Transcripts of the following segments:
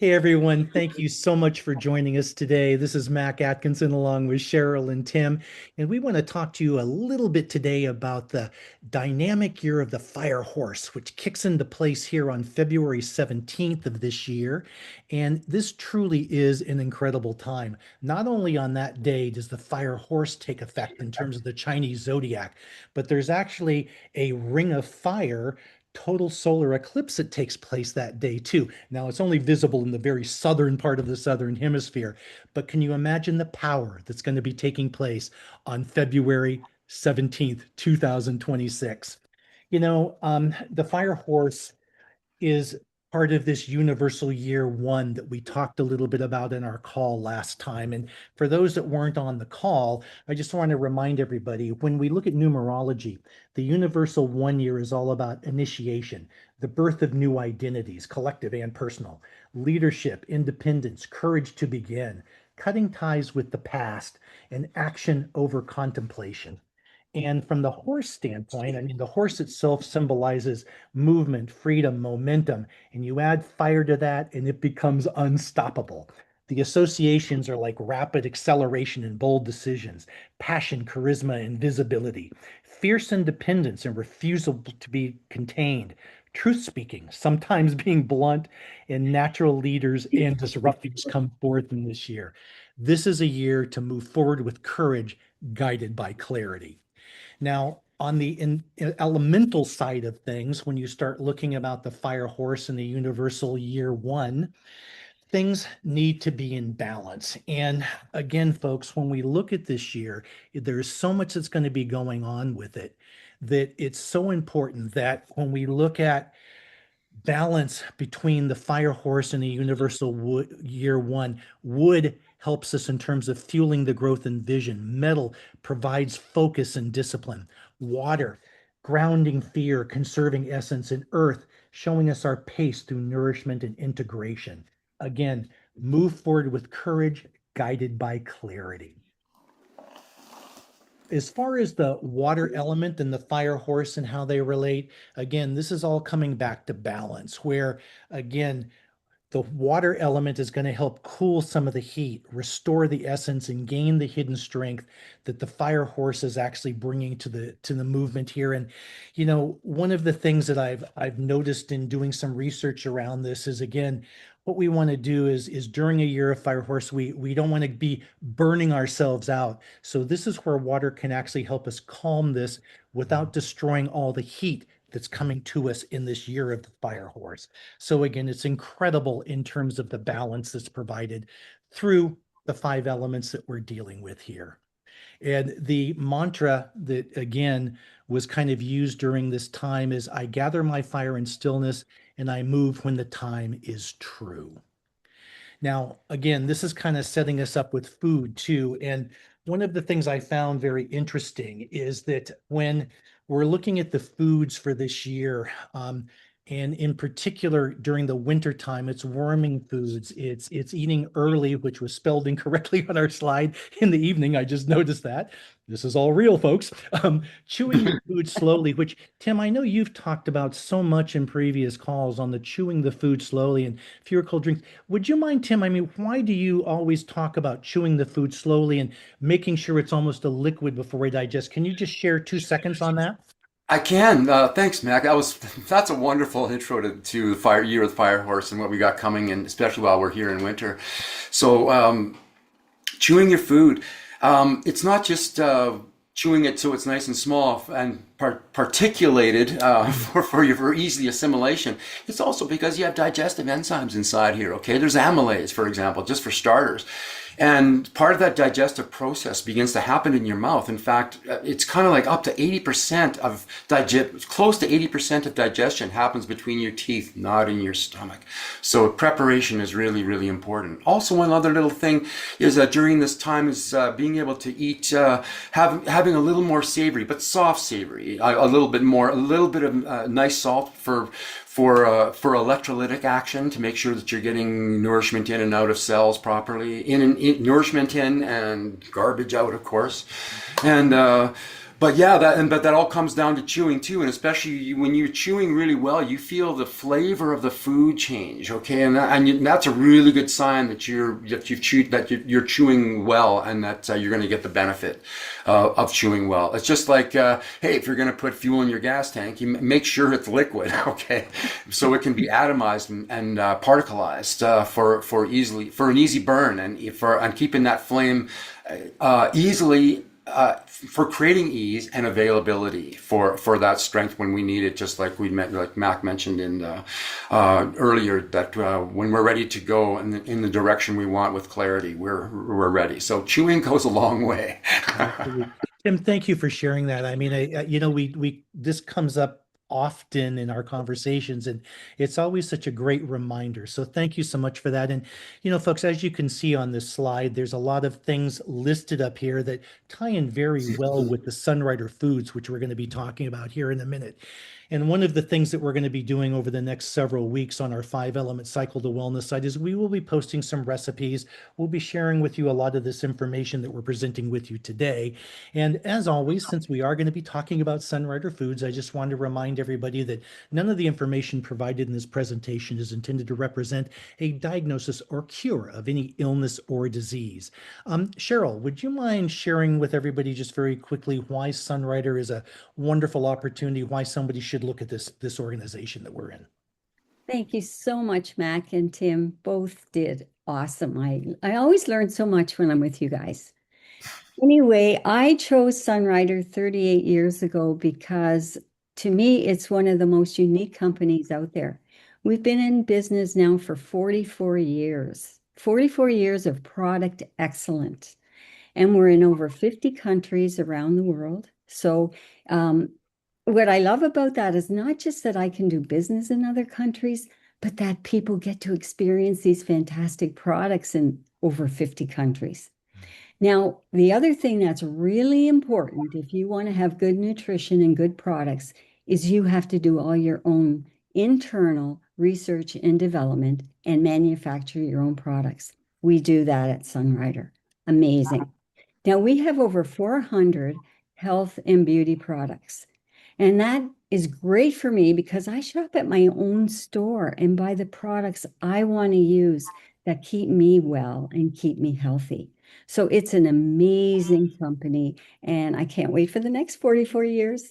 Hey everyone, thank you so much for joining us today. This is Mac Atkinson along with Cheryl and Tim, and we want to talk to you a little bit today about the dynamic year of the Fire Horse, which kicks into place here on February 17th of this year. And this truly is an incredible time. Not only on that day does the Fire Horse take effect in terms of the Chinese zodiac, but there's actually a ring of fire total solar eclipse that takes place that day too. Now it's only visible in the very southern part of the southern hemisphere, but can you imagine the power that's going to be taking place on February 17th, 2026? The Fire Horse is part of this universal year one that we talked a little bit about in our call last time. And for those that weren't on the call, I just want to remind everybody when we look at numerology, the universal 1 year is all about initiation, the birth of new identities, collective and personal, leadership, independence, courage to begin, cutting ties with the past, and action over contemplation. And from the horse standpoint, I mean, the horse itself symbolizes movement, freedom, momentum, and you add fire to that, and it becomes unstoppable. The associations are like rapid acceleration and bold decisions, passion, charisma, and visibility, fierce independence and refusal to be contained, truth speaking, sometimes being blunt, and natural leaders and disruptors come forth in this year. This is a year to move forward with courage, guided by clarity. Now, on the elemental side of things, when you start looking about the Fire Horse and the universal year one, things need to be in balance. And again, folks, when we look at this year, there's so much that's going to be going on with it that it's so important that when we look at balance between the Fire Horse and the universal wood, year one. Wood helps us in terms of fueling the growth and vision. Metal provides focus and discipline. Water, grounding fear, conserving essence, and earth, showing us our pace through nourishment and integration. Again, move forward with courage, guided by clarity. As far as the water element and the fire horse and how they relate, again, this is all coming back to balance, where again, the water element is going to help cool some of the heat, restore the essence, and gain the hidden strength that the fire horse is actually bringing to the movement here. And one of the things that I've noticed in doing some research around this is again, what we want to do is during a year of fire horse, we don't want to be burning ourselves out. So this is where water can actually help us calm this without destroying all the heat that's coming to us in this year of the fire horse. So again, it's incredible in terms of the balance that's provided through the five elements that we're dealing with here. And the mantra that again was kind of used during this time is I gather my fire in stillness and I move when the time is true. Now, again, this is kind of setting us up with food too. And one of the things I found very interesting is that when we're looking at the foods for this year, and in particular during the winter time, it's warming foods. It's eating early, which was spelled incorrectly on our slide in the evening. I just noticed that. This is all real, folks. Chewing the food slowly, which Tim, I know you've talked about so much in previous calls on the chewing the food slowly and fewer cold drinks. Would you mind, Tim? I mean, why do you always talk about chewing the food slowly and making sure it's almost a liquid before we digest? Can you just share 2 seconds on that? I can. Thanks, Mac. That's a wonderful intro to the fire year of the fire horse and what we got coming, and especially while we're here in winter. So, chewing your food, it's not just chewing it so it's nice and small and particulated for easy assimilation. It's also because you have digestive enzymes inside here. Okay, there's amylase, for example, just for starters. And part of that digestive process begins to happen in your mouth. In fact, it's kind of like up to 80% of close to 80% of digestion happens between your teeth, not in your stomach. So preparation is really, really important. Also, one other little thing is that during this time is being able to eat, having a little more savory, but soft savory, a little bit more, a little bit of nice salt for electrolytic action to make sure that you're getting nourishment in and out of cells properly, nourishment in and garbage out, of course, and But yeah, but that all comes down to chewing too, and especially when you're chewing really well, you feel the flavor of the food change. Okay, that's a really good sign that you're chewing well, and that you're going to get the benefit of chewing well. It's just like hey, if you're going to put fuel in your gas tank, you make sure it's liquid. Okay, so it can be atomized and particleized for an easy burn, and keeping that flame easily, for creating ease and availability for that strength when we need it, just like like Mac mentioned earlier, that when we're ready to go in the direction we want with clarity, we're ready. So chewing goes a long way. Absolutely. Tim, thank you for sharing that. I mean, we this comes up often in our conversations, and it's always such a great reminder. So thank you so much for that. And folks, as you can see on this slide, there's a lot of things listed up here that tie in very well with the Sunrider Foods, which we're going to be talking about here in a minute. And one of the things that we're going to be doing over the next several weeks on our 5-element cycle to wellness site is we will be posting some recipes. We'll be sharing with you a lot of this information that we're presenting with you today. And as always, since we are going to be talking about Sunrider Foods, I just want to remind everybody that none of the information provided in this presentation is intended to represent a diagnosis or cure of any illness or disease. Cheryl, would you mind sharing with everybody just very quickly why Sunrider is a wonderful opportunity, why somebody should look at this organization that we're in? Thank you so much, Mac and Tim. Both did awesome. I always learn so much when I'm with you guys. Anyway, I chose Sunrider 38 years ago because to me, it's one of the most unique companies out there. We've been in business now for 44 years, 44 years of product excellence. And we're in over 50 countries around the world. So what I love about that is not just that I can do business in other countries, but that people get to experience these fantastic products in over 50 countries. Now, the other thing that's really important if you want to have good nutrition and good products is you have to do all your own internal research and development and manufacture your own products. We do that at Sunrider. Amazing. Now, we have over 400 health and beauty products. And that is great for me because I shop at my own store and buy the products I want to use that keep me well and keep me healthy. So it's an amazing company, and I can't wait for the next 44 years.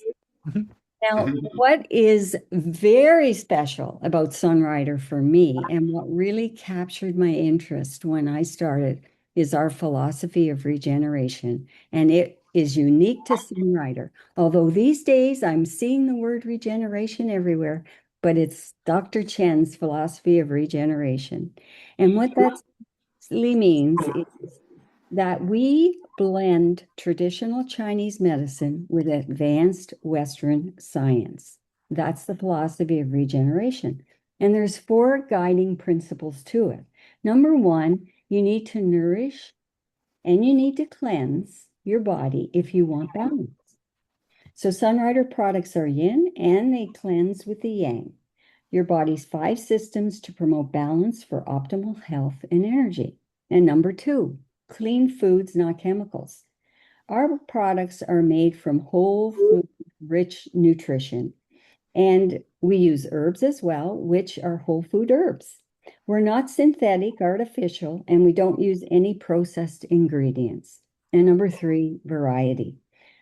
Now, what is very special about Sunrider for me, and what really captured my interest when I started, is our philosophy of regeneration. And it is unique to Sunrider. Although these days I'm seeing the word regeneration everywhere, but it's Dr. Chen's philosophy of regeneration. And what that really means is that we blend traditional Chinese medicine with advanced Western science. That's the philosophy of regeneration. And there's 4 guiding principles to it. Number 1, you need to nourish and you need to cleanse your body if you want balance. So Sunrider products are yin and they cleanse with the yang. Your body's 5 systems to promote balance for optimal health and energy. And number 2, clean foods, not chemicals. Our products are made from whole food, rich nutrition. And we use herbs as well, which are whole food herbs. We're not synthetic, artificial, and we don't use any processed ingredients. And number 3, variety.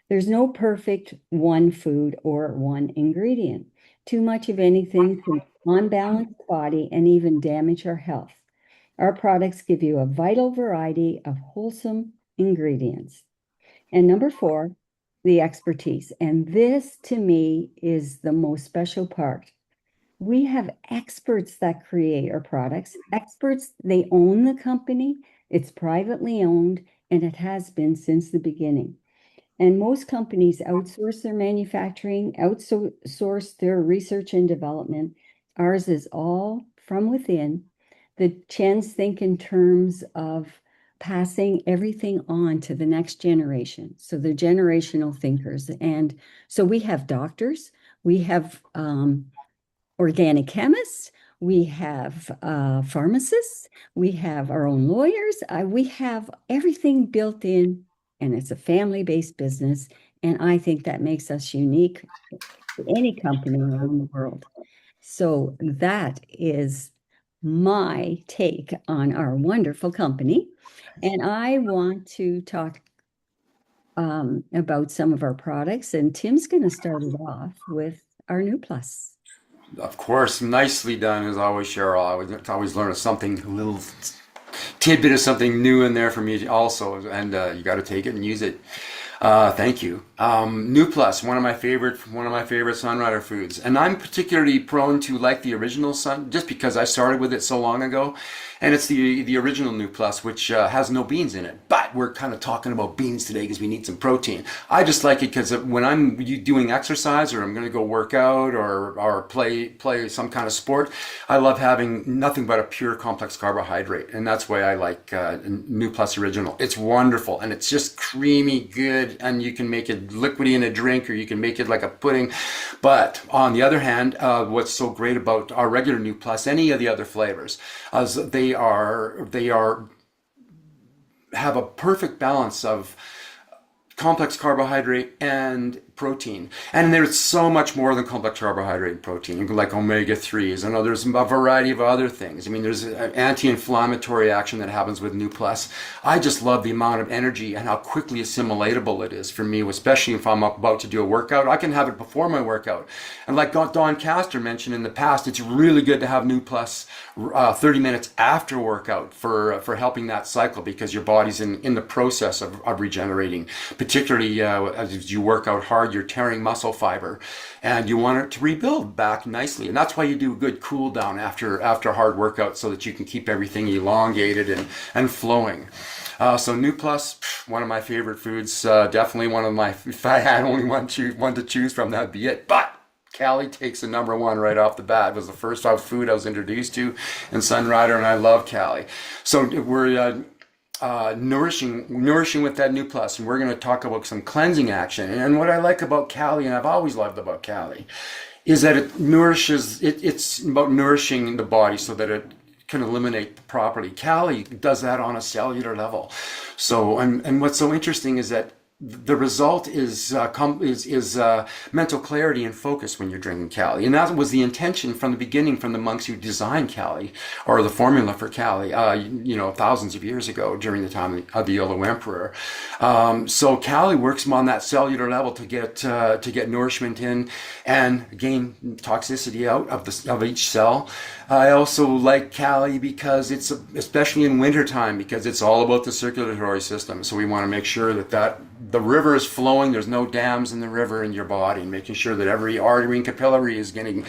There's no perfect one food or one ingredient. Too much of anything can unbalance the body and even damage our health. Our products give you a vital variety of wholesome ingredients. And number 4, the expertise. And this, to me, is the most special part. We have experts that create our products. Experts, they own the company. It's privately owned, and it has been since the beginning. And most companies outsource their manufacturing, outsource their research and development. Ours is all from within. The Chens think in terms of passing everything on to the next generation. So they're generational thinkers. And so we have doctors, we have organic chemists, we have pharmacists, we have our own lawyers, we have everything built in, and it's a family-based business, And I think that makes us unique to any company around the world. So that is my take on our wonderful company. And I want to talk about some of our products. And Tim's going to start it off with our New Plus. Of course, nicely done as always, Cheryl. I always learn something, a little tidbit of something new in there for me also, and you got to take it and use it. Thank you. New Plus, one of my favorite Sunrider foods, and I'm particularly prone to like the original Sun, just because I started with it so long ago, and it's the original New Plus, which has no beans in it. But we're kind of talking about beans today because we need some protein. I just like it because when I'm doing exercise or I'm going to go work out or play some kind of sport, I love having nothing but a pure complex carbohydrate, and that's why I like New Plus Original. It's wonderful, and it's just creamy, good, and you can make it liquidy in a drink, or you can make it like a pudding. But on the other hand, what's so great about our regular New Plus, any of the other flavors, is they have a perfect balance of complex carbohydrate and protein. And there's so much more than complex carbohydrate and protein, like omega-3s. I know there's a variety of other things. I mean, there's an anti-inflammatory action that happens with New Plus. I just love the amount of energy and how quickly assimilatable it is for me, especially if I'm about to do a workout. I can have it before my workout. And like Don Castor mentioned in the past, it's really good to have New Plus 30 minutes after workout for helping that cycle, because your body's in the process of regenerating, particularly as you work out hard. You're tearing muscle fiber, and you want it to rebuild back nicely. And that's why you do a good cool down after a hard workout, so that you can keep everything elongated and flowing. So New Plus, one of my favorite foods. Definitely one of my. If I had only one to choose from, that'd be it. But Cali takes the number one right off the bat. It was the first food I was introduced to in Sunrider, and I love Cali. So we're nourishing with that New Plus, and we're going to talk about some cleansing action. And what I like about Cali, and I've always loved about Cali, is that it nourishes. It's about nourishing the body so that it can eliminate properly. Cali does that on a cellular level. So, and what's so interesting is that the result is mental clarity and focus when you're drinking Cali. And that was the intention from the beginning, from the monks who designed Cali, or the formula for Cali, thousands of years ago during the time of the Yellow Emperor. So Cali works on that cellular level to get nourishment in and gain toxicity out of each cell. I also like Cali because it's, especially in wintertime, because it's all about the circulatory system. So we want to make sure that the river is flowing, there's no dams in the river in your body, and making sure that every artery and capillary is getting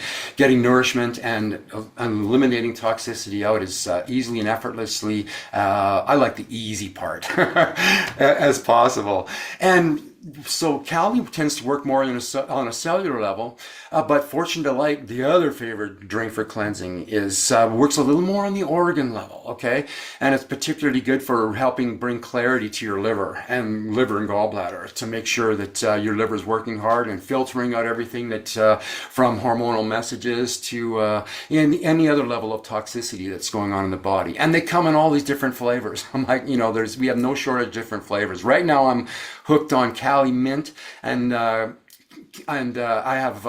nourishment and eliminating toxicity out as easily and effortlessly. I like the easy part as possible. And so Cali tends to work more on a cellular level, but Fortune Delight, the other favorite drink for cleansing, works a little more on the organ level, okay? And it's particularly good for helping bring clarity to your liver and gallbladder, to make sure that your liver is working hard and filtering out everything that from hormonal messages to any other level of toxicity that's going on in the body. And they come in all these different flavors. I'm like, we have no shortage of different flavors. Right now I'm hooked on Cali Mint, and I have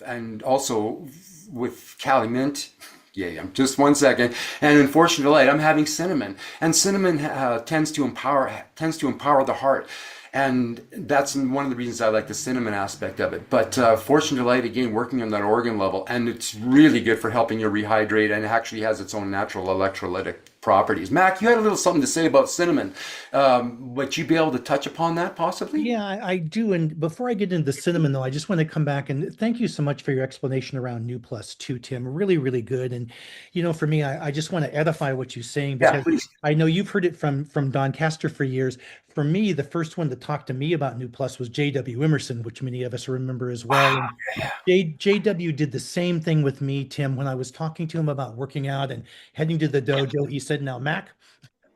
and also with Cali Mint. Yeah, just one second. And in Fortune Delight, I'm having cinnamon, and cinnamon tends to empower the heart. And that's one of the reasons I like the cinnamon aspect of it. But Fortune Delight, again, working on that organ level, and it's really good for helping you rehydrate, and it actually has its own natural electrolytic properties. Mac, you had a little something to say about cinnamon. Would you be able to touch upon that possibly? Yeah, I do. And before I get into the cinnamon, though, I just want to come back and thank you so much for your explanation around New Plus too, Tim. Really, really good. And for me, I just want to edify what you're saying, Yeah, because please. I know you've heard it from Don Castor for years. For me, the first one to talk to me about New Plus was J.W. Emerson, which many of us remember as well. And JW did the same thing with me, Tim, when I was talking to him about working out and heading to the dojo. He said, "Now, Mac,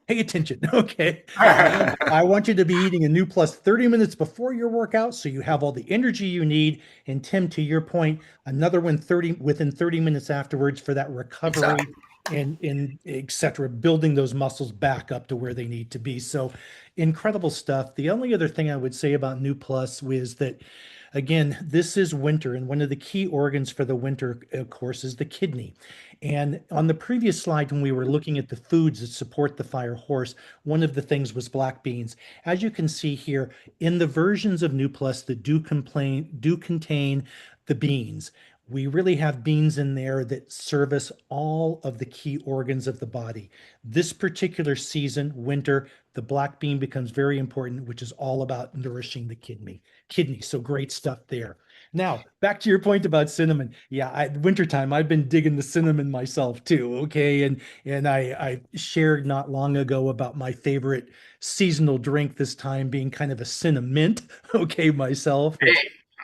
pay attention, okay? I want you to be eating a New Plus 30 minutes before your workout, so you have all the energy you need. And Tim, to your point, another one within 30 minutes afterwards for that recovery." Exactly. and et cetera, building those muscles back up to where they need to be. So incredible stuff. The only other thing I would say about New Plus is that, again, this is winter, and one of the key organs for the winter, of course, is the kidney. And on the previous slide, when we were looking at the foods that support the fire horse, one of the things was black beans. As you can see here, in the versions of New Plus that do contain the beans, we really have beans in there that service all of the key organs of the body. This particular season, winter, the black bean becomes very important, which is all about nourishing the kidney. So great stuff there. Now, back to your point about cinnamon. Yeah, wintertime, I've been digging the cinnamon myself too. Okay. And I shared not long ago about my favorite seasonal drink this time being kind of a cinnamint. Okay, myself.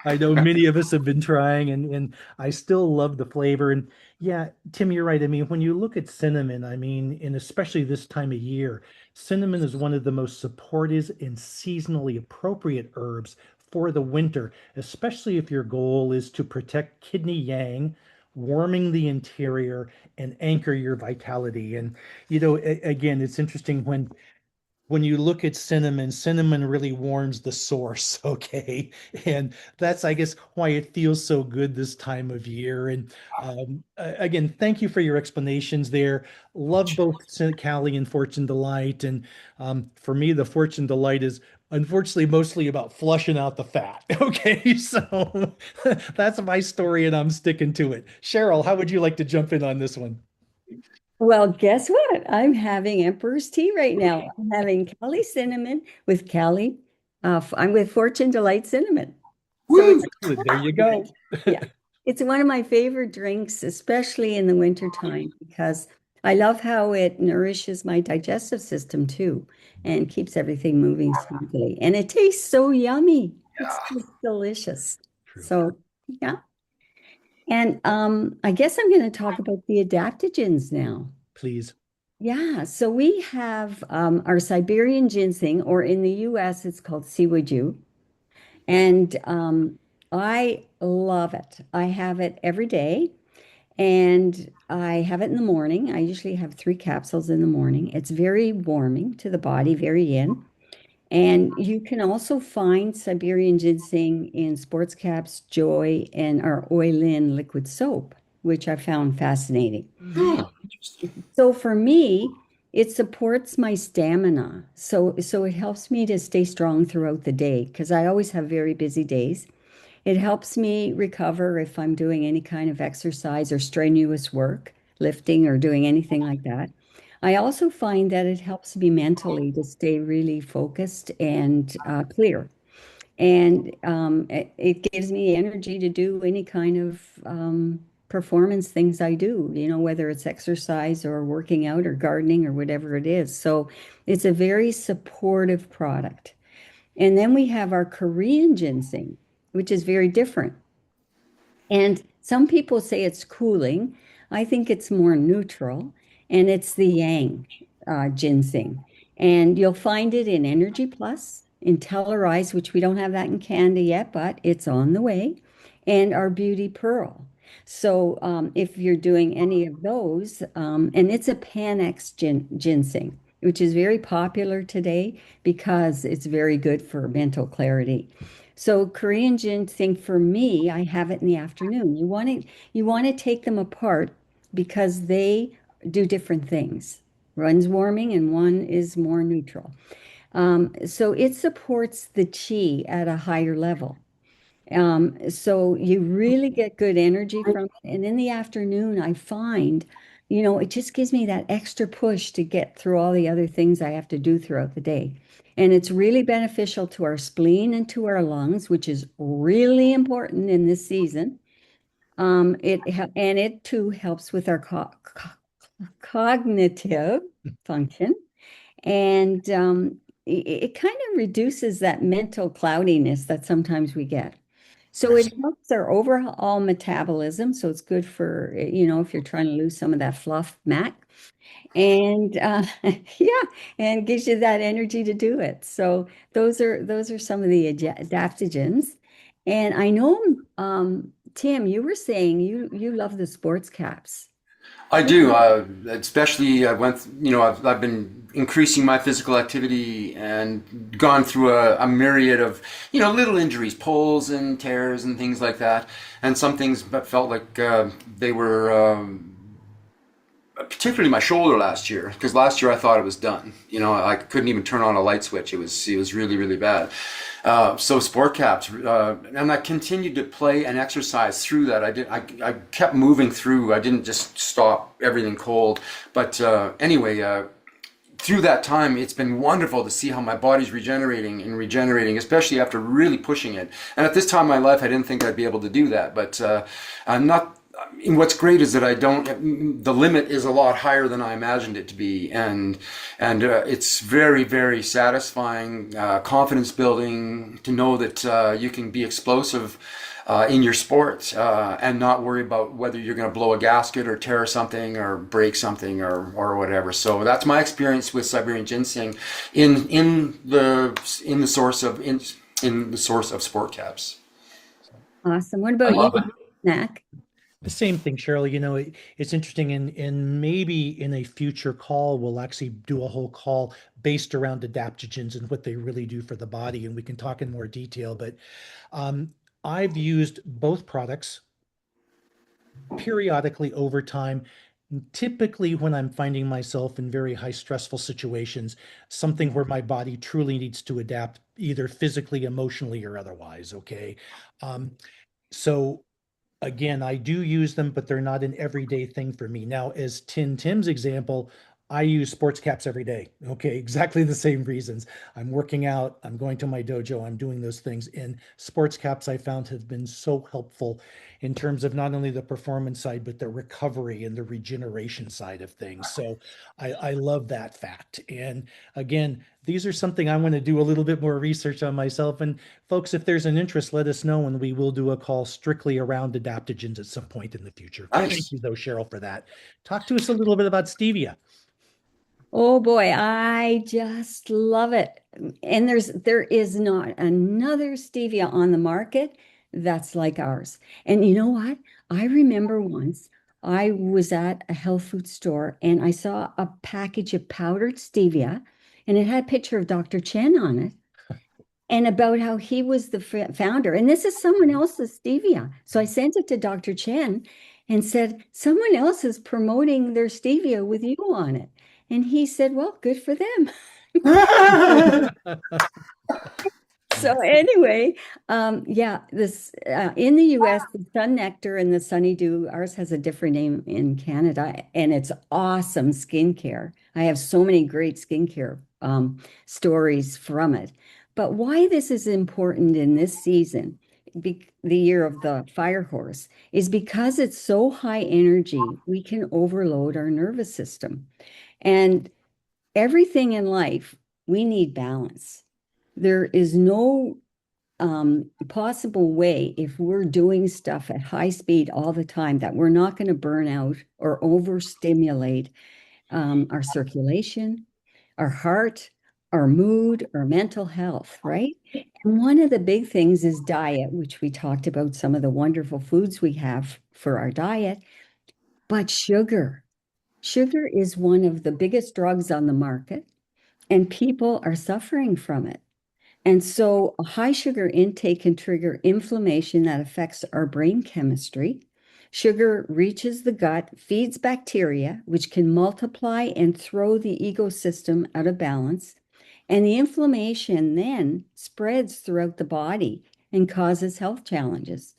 I know many of us have been trying, and I still love the flavor. And yeah, Tim, you're right. I mean, when you look at cinnamon, I mean, and especially this time of year, cinnamon is one of the most supportive and seasonally appropriate herbs for the winter, especially if your goal is to protect kidney yang, warming the interior, and anchor your vitality. And, again, it's interesting when you look at cinnamon, cinnamon really warms the source, okay? And that's, I guess, why it feels so good this time of year. And again, thank you for your explanations there. Love both Cali and Fortune Delight. And for me, the Fortune Delight is unfortunately mostly about flushing out the fat, okay? So that's my story, and I'm sticking to it. Cheryl, how would you like to jump in on this one? Well, guess what? I'm having Emperor's tea right now. I'm having Cali cinnamon with Cali. I'm with Fortune Delight cinnamon. So Woo! it's There you go. yeah, it's one of my favorite drinks, especially in the winter time, because I love how it nourishes my digestive system too and keeps everything moving smoothly. And it tastes so yummy. It's Yeah. just delicious. True. So yeah. And I guess I'm going to talk about the adaptogens now. Please. Yeah, so we have our Siberian ginseng, or in the US, it's called Siwaju. And I love it. I have it every day, and I have it in the morning. I usually have 3 capsules in the morning. It's very warming to the body, very yin. And you can also find Siberian ginseng in Sports Caps, Joy, and our Oilin liquid soap, which I found fascinating. Oh, interesting. So for me, it supports my stamina. So it helps me to stay strong throughout the day because I always have very busy days. It helps me recover if I'm doing any kind of exercise or strenuous work, lifting or doing anything like that. I also find that it helps me mentally to stay really focused and clear. And it gives me energy to do any kind of performance things I do, whether it's exercise or working out or gardening or whatever it is. So it's a very supportive product. And then we have our Korean ginseng, which is very different. And some people say it's cooling. I think it's more neutral, and it's the Yang ginseng. And you'll find it in Energy Plus, in Tellurize, which we don't have that in Canada yet, but it's on the way, and our Beauty Pearl. So if you're doing any of those, and it's a Panax ginseng, which is very popular today because it's very good for mental clarity. So Korean ginseng for me, I have it in the afternoon. You want to take them apart because they do different things. One's warming and one is more neutral. So it supports the chi at a higher level. So you really get good energy from it. And in the afternoon, I find, it just gives me that extra push to get through all the other things I have to do throughout the day. And it's really beneficial to our spleen and to our lungs, which is really important in this season. And it too helps with our cognitive function. And it kind of reduces that mental cloudiness that sometimes we get. So it helps our overall metabolism. So it's good for, if you're trying to lose some of that fluff, Matt. And yeah, and gives you that energy to do it. So those are some of the adaptogens. And I know, Tim, you were saying you love the sports caps. I do, especially I've been increasing my physical activity and gone through a myriad of, little injuries, pulls and tears and things like that. And some things that felt like they were, particularly my shoulder last year, because last year I thought it was done. I couldn't even turn on a light switch. It was really, really bad. So sport caps, and I continued to play and exercise through that. I kept moving through. I didn't just stop everything cold. But anyway, through that time, it's been wonderful to see how my body's regenerating and regenerating, especially after really pushing it. And at this time in my life, I didn't think I'd be able to do that. But I'm not. And what's great is that I don't. The limit is a lot higher than I imagined it to be, and it's very, very satisfying, confidence building to know that you can be explosive in your sport and not worry about whether you're going to blow a gasket or tear something or break something or whatever. So that's my experience with Siberian ginseng in the source of sport caps. Awesome. What I about you, love it. Mac? The same thing, Cheryl. It's interesting, and maybe in a future call, we'll actually do a whole call based around adaptogens and what they really do for the body, and we can talk in more detail. But um, I've used both products periodically over time. Typically, when I'm finding myself in very high stressful situations, something where my body truly needs to adapt, either physically, emotionally, or otherwise. Okay. Um, so again, I do use them, but they're not an everyday thing for me. Now, as Tim's example, I use sports caps every day. Okay, exactly the same reasons. I'm working out, I'm going to my dojo, I'm doing those things. And sports caps I found have been so helpful in terms of not only the performance side, but the recovery and the regeneration side of things. So I love that fact. And again, these are something I want to do a little bit more research on myself. And folks, if there's an interest, let us know, and we will do a call strictly around adaptogens at some point in the future. Thank Nice. you, though, Cheryl, for that. Talk to us a little bit about stevia. Oh boy, I just love it. And there is not another stevia on the market that's like ours. And you know what? I remember once I was at a health food store and I saw a package of powdered stevia and it had a picture of Dr. Chen on it and about how he was the founder. And this is someone else's stevia. So I sent it to Dr. Chen and said, someone else is promoting their stevia with you on it. And he said, well, good for them. So anyway, yeah, this in the US, the Sun Nectar and the Sunny Dew, ours has a different name in Canada, and it's awesome skincare. I have so many great skincare stories from it. But why this is important in this season, the year of the fire horse, is because it's so high energy, we can overload our nervous system. And everything in life, we need balance. There is no possible way, if we're doing stuff at high speed all the time, that we're not going to burn out or overstimulate our circulation, our heart, our mood, our mental health, right? And one of the big things is diet, which we talked about some of the wonderful foods we have for our diet, but sugar. Sugar is one of the biggest drugs on the market, and people are suffering from it. And so, a high sugar intake can trigger inflammation that affects our brain chemistry. Sugar reaches the gut, feeds bacteria, which can multiply and throw the ecosystem out of balance. And the inflammation then spreads throughout the body and causes health challenges.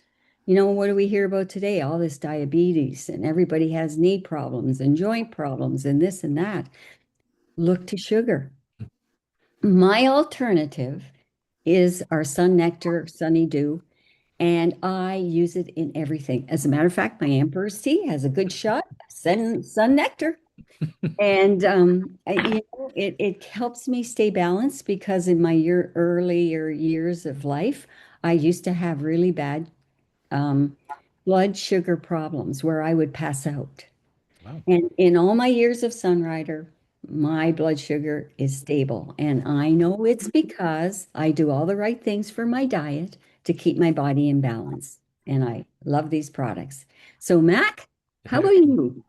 What do we hear about today? All this diabetes, and everybody has knee problems and joint problems and this and that. Look to sugar. My alternative is our Sun Nectar Sunny Dew, and I use it in everything. As a matter of fact, my Emperor's Tea has a good shot of Sun Nectar. And it helps me stay balanced because in my earlier years of life, I used to have really bad blood sugar problems where I would pass out. Wow. And in all my years of Sunrider, my blood sugar is stable. And I know it's because I do all the right things for my diet to keep my body in balance. And I love these products. So, Mac, How about you?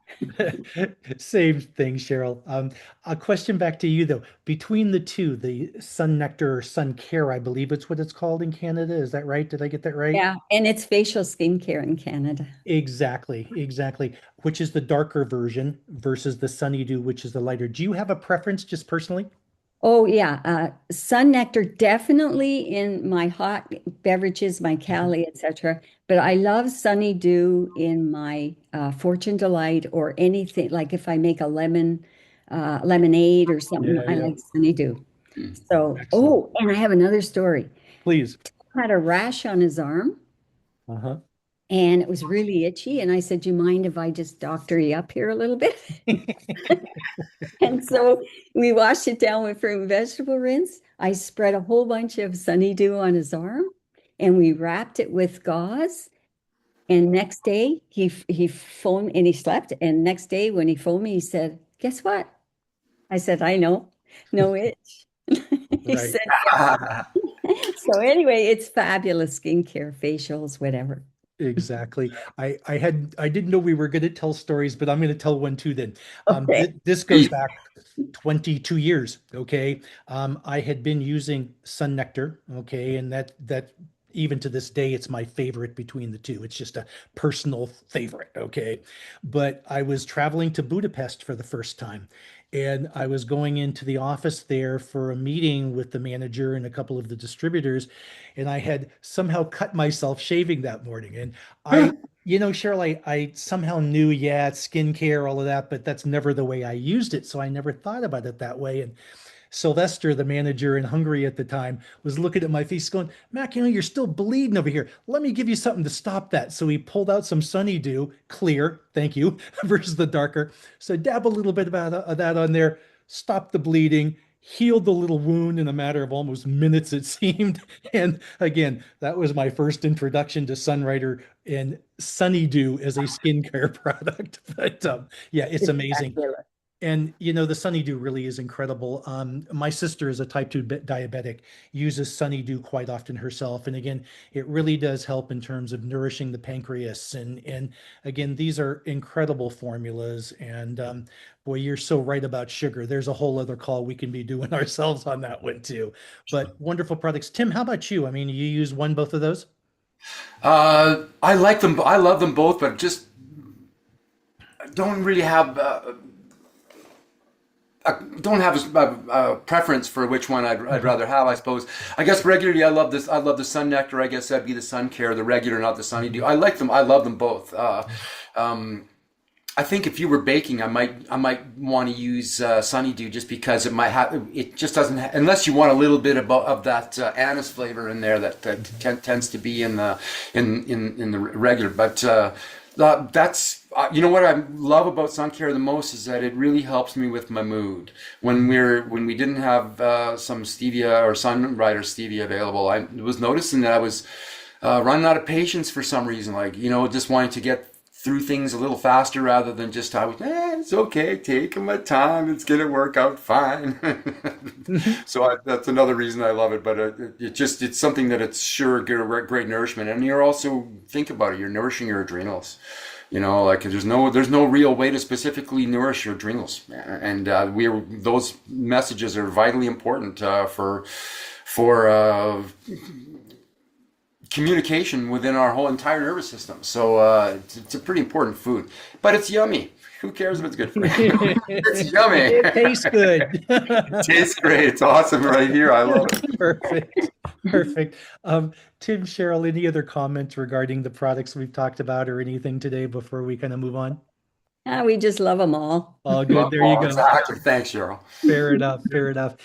Same thing, Cheryl. A question back to you though. Between the two, the Sun Nectar or Sun Care, I believe it's what it's called in Canada. Is that right? Did I get that right? Yeah, and it's facial skincare in Canada. Exactly, exactly. Which is the darker version versus the Sunny Dew, which is the lighter. Do you have a preference just personally? Oh yeah, sun nectar definitely in my hot beverages, my Mhm. Cali, etc. But I love Sunny Dew in my Fortune Delight or anything. Like if I make a lemonade or something, Yeah, I yeah. like Sunny Dew. Mm. So, Excellent. oh, and I have another story. Please. Had a rash on his arm Uh-huh. and it was really itchy. And I said, "Do you mind if I just doctor you up here a little bit?" And so we washed it down with fruit and vegetable rinse. I spread a whole bunch of Sunny Dew on his arm and we wrapped it with gauze. And next day he phoned and he slept. And next day when he phoned me, he said, "Guess what?" I said, "I know. No itch." He Right. said, so anyway, it's fabulous skincare, facials, whatever. Exactly. I didn't know we were going to tell stories, but I'm going to tell one too then. Okay. This goes back 22 years, okay? I had been using Sun Nectar, okay, and that even to this day it's my favorite between the two. It's just a personal favorite, okay? But I was traveling to Budapest for the first time. And I was going into the office there for a meeting with the manager and a couple of the distributors, and I had somehow cut myself shaving that morning. And Cheryl, I somehow knew, yeah, it's skincare, all of that, but that's never the way I used it. So I never thought about it that way. And Sylvester, the manager in Hungary at the time, was looking at my face going, Mac, you're still bleeding over here. Let me give you something to stop that. So he pulled out some Sunny Dew, clear, thank you, versus the darker. So dab a little bit of that on there, stop the bleeding, healed the little wound in a matter of almost minutes, it seemed. And again, that was my first introduction to Sunrider and Sunny Dew as a skincare product. But yeah, it's It's amazing. fabulous. And the Sunny Dew really is incredible. My sister is a type 2 diabetic, uses Sunny Dew quite often herself. And again, it really does help in terms of nourishing the pancreas. And again, these are incredible formulas. And boy, you're so right about sugar. There's a whole other call we can be doing ourselves on that one too. But wonderful products. Tim, how about you? I mean, you use one, both of those? I like them. I love them both, but just don't really have. I don't have a preference for which one I'd Mhm. rather have. I suppose. I guess regularly, I love this. I love the Sun Nectar. I guess that'd be the Sun Care, the regular, not the Sunny Dew. I like them. I love them both. Um, I think if you were baking, I might want to use Sunny Dew just because it might have it just doesn't unless you want a little bit of that anise flavor in there that tends to be in the regular. But that's you know what I love about Sun Care the most is that it really helps me with my mood. When we didn't have some stevia or Sunrider stevia available, I was noticing that I was running out of patience for some reason, like just wanting to get through things a little faster rather than just it's okay, taking my time, it's gonna work out fine. So that's another reason I love it. But it's something that it's sure great nourishment, and you're also think about it, you're nourishing your adrenals. Like there's no real way to specifically nourish your adrenals, and those messages are vitally important for communication within our whole entire nervous system. So it's a pretty important food, but it's yummy. Who cares if it's good for you? It's yummy. It tastes good. It tastes great. It's awesome right here. I love it. Perfect. Perfect. Tim, Cheryl, any other comments regarding the products we've talked about or anything today before we kind of move on? Ah, we just love them all. All good. Love There you all go. exactly. Thanks, Cheryl. Fair enough. Fair enough.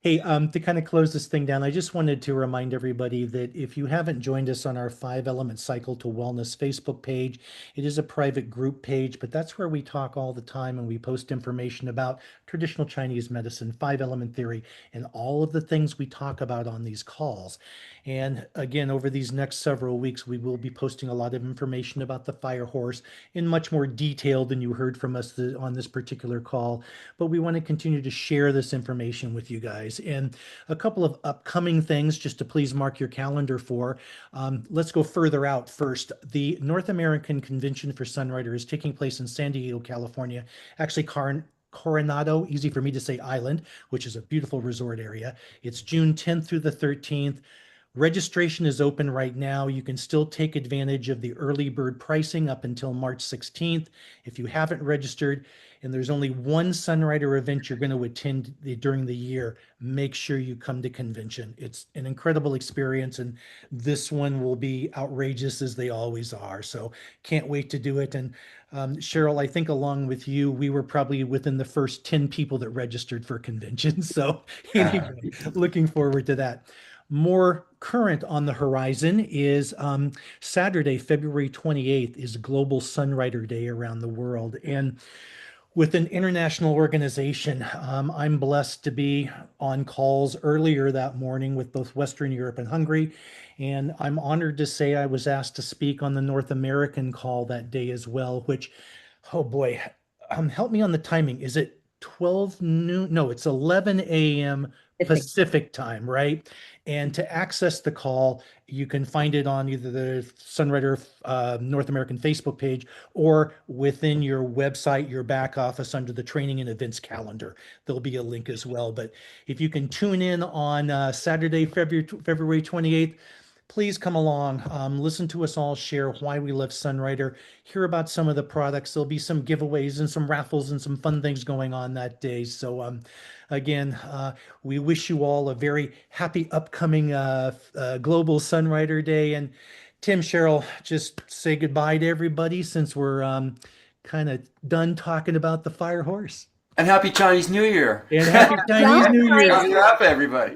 Hey, to kind of close this thing down, I just wanted to remind everybody that if you haven't joined us on our 5 Element Cycle to Wellness Facebook page, it is a private group page, but that's where we talk all the time and we post information about traditional Chinese medicine, 5 element theory, and all of the things we talk about on these calls. And again, over these next several weeks, we will be posting a lot of information about the fire horse in much more detail than you heard from us on this particular particular call, but we want to continue to share this information with you guys. And a couple of upcoming things just to please mark your calendar for. Let's go further out first. The North American Convention for Sunrider is taking place in San Diego, California. Actually, Coronado, easy for me to say, Island, which is a beautiful resort area. It's June 10th through the 13th. Registration is open right now. You can still take advantage of the early bird pricing up until March 16th. If you haven't registered and there's only one Sunrider event you're going to attend during the year, make sure you come to convention. It's an incredible experience, and this one will be outrageous as they always are. So can't wait to do it. And Cheryl, I think along with you, we were probably within the first 10 people that registered for convention. So anyway, looking forward to that. More current on the horizon is Saturday, February 28th is Global Sunrider Day around the world. And with an international organization, I'm blessed to be on calls earlier that morning with both Western Europe and Hungary. And I'm honored to say I was asked to speak on the North American call that day as well, which, oh boy, help me on the timing. Is it 12 noon? No, it's 11 a.m. Pacific time, right? And to access the call, you can find it on either the Sunrider North American Facebook page or within your website, your back office under the training and events calendar. There'll be a link as well. But if you can tune in on Saturday, February 28th, please come along, listen to us all share why we love Sunrider, hear about some of the products. There'll be some giveaways and some raffles and some fun things going on that day. So again, we wish you all a very happy upcoming Global Sunrider Day. And Tim, Cheryl, just say goodbye to everybody since we're kind of done talking about the Fire Horse. And happy Chinese New Year. And happy Chinese New Year. Coming up, everybody.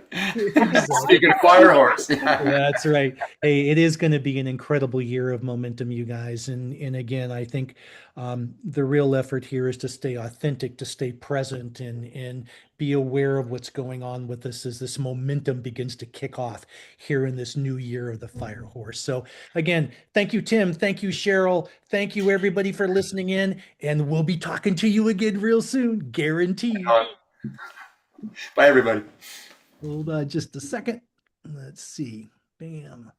Speaking of Fire Horse. That's right. Hey, it is going to be an incredible year of momentum, you guys. And again, I think the real effort here is to stay authentic, to stay present, and be aware of what's going on with us as this momentum begins to kick off here in this new year of the Fire Horse. So again, thank you, Tim. Thank you, Cheryl. Thank you, everybody, for listening in. And we'll be talking to you again real soon, guaranteed. Bye, everybody. Hold on just a second. Let's see. Bam.